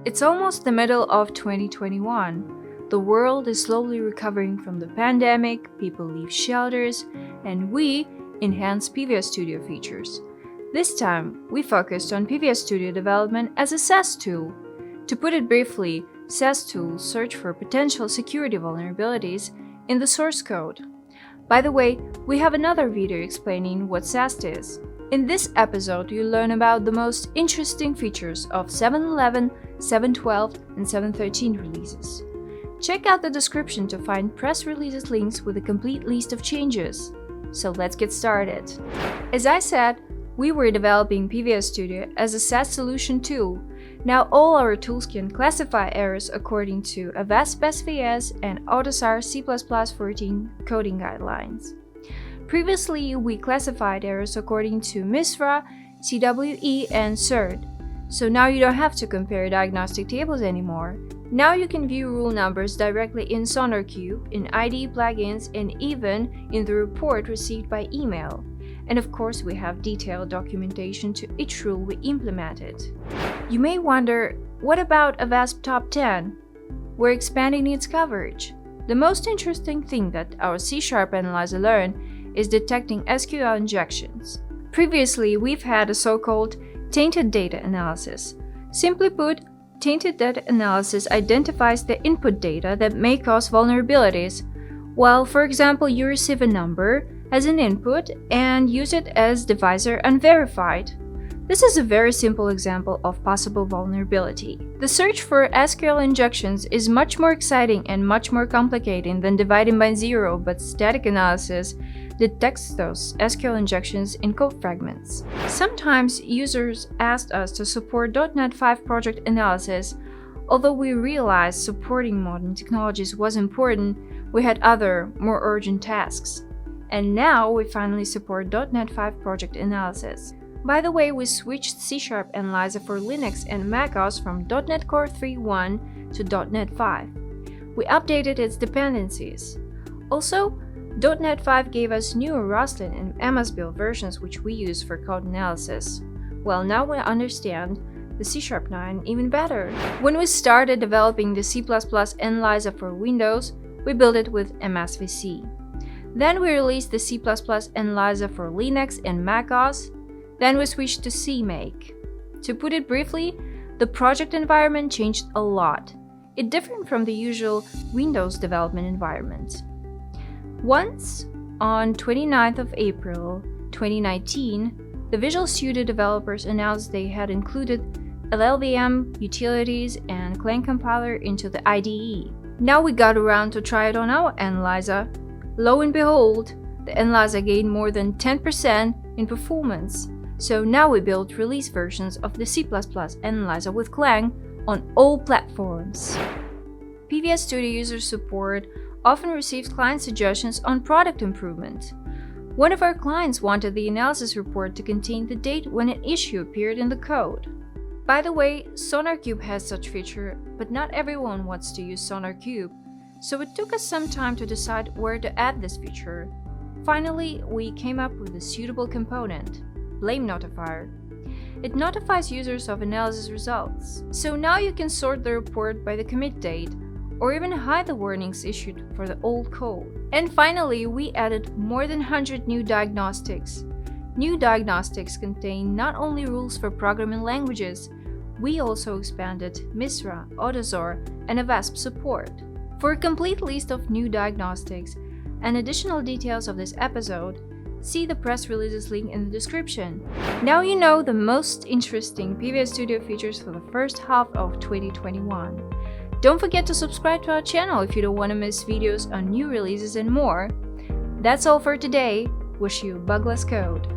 It's almost the middle of 2021. The world is slowly recovering from the pandemic, people leave shelters, and we enhance PVS Studio features. This time, we focused on PVS Studio development as a SaaS tool. To put it briefly, SaaS tools search for potential security vulnerabilities in the source code. By the way, we have another video explaining what SAST is. In this episode, you'll learn about the most interesting features of 7.11, 7.12, and 7.13 releases. Check out the description to find press releases links with a complete list of changes. So let's get started. As I said, we were developing PVS Studio as a SaaS solution tool. Now all our tools can classify errors according to Avast BestVS and AUTOSAR C++14 coding guidelines. Previously, we classified errors according to MISRA, CWE, and CERT. So now you don't have to compare diagnostic tables anymore. Now you can view rule numbers directly in SonarQube, in IDE plugins, and even in the report received by email. And of course, we have detailed documentation to each rule we implemented. You may wonder, what about Avast Top 10? We're expanding its coverage. The most interesting thing that our C# analyzer learned is detecting SQL injections. Previously, we've had a so-called tainted data analysis. Simply put, tainted data analysis identifies the input data that may cause vulnerabilities, while, for example, you receive a number as an input and use it as divisor unverified. This is a very simple example of possible vulnerability. The search for SQL injections is much more exciting and much more complicated than dividing by zero, but static analysis detects those SQL injections in code fragments. Sometimes users asked us to support .NET 5 project analysis. Although we realized supporting modern technologies was important, we had other, more urgent tasks. And now we finally support .NET 5 project analysis. By the way, we switched C# Analyzer for Linux and macOS from .NET Core 3.1 to .NET 5. We updated its dependencies. Also, .NET 5 gave us newer Roslyn and MS-build versions which we use for code analysis. Well, now we understand the C# 9 even better. When we started developing the C++ Analyzer for Windows, we built it with MSVC. Then we released the C++ Analyzer for Linux and macOS. Then we switched to CMake. To put it briefly, the project environment changed a lot. It differed from the usual Windows development environment. Once, on 29th of April 2019, the Visual Studio developers announced they had included LLVM, utilities, and Clang compiler into the IDE. Now we got around to try it on our analyzer. Lo and behold, the analyzer gained more than 10% in performance. So now we build release versions of the C++ Analyzer with Clang on all platforms. PVS Studio user support often receives client suggestions on product improvement. One of our clients wanted the analysis report to contain the date when an issue appeared in the code. By the way, SonarQube has such feature, but not everyone wants to use SonarQube, so it took us some time to decide where to add this feature. Finally, we came up with a suitable component, Blame Notifier. It notifies users of analysis results. So now you can sort the report by the commit date, or even hide the warnings issued for the old code. And finally, we added more than 100 new diagnostics. New diagnostics contain not only rules for programming languages, we also expanded MISRA, AUTOSAR, and Avast support. For a complete list of new diagnostics and additional details of this episode, see the press releases link in the description. Now you know the most interesting PVS Studio features for the first half of 2021. Don't forget to subscribe to our channel if you don't want to miss videos on new releases and more. That's all for today. Wish you bugless code.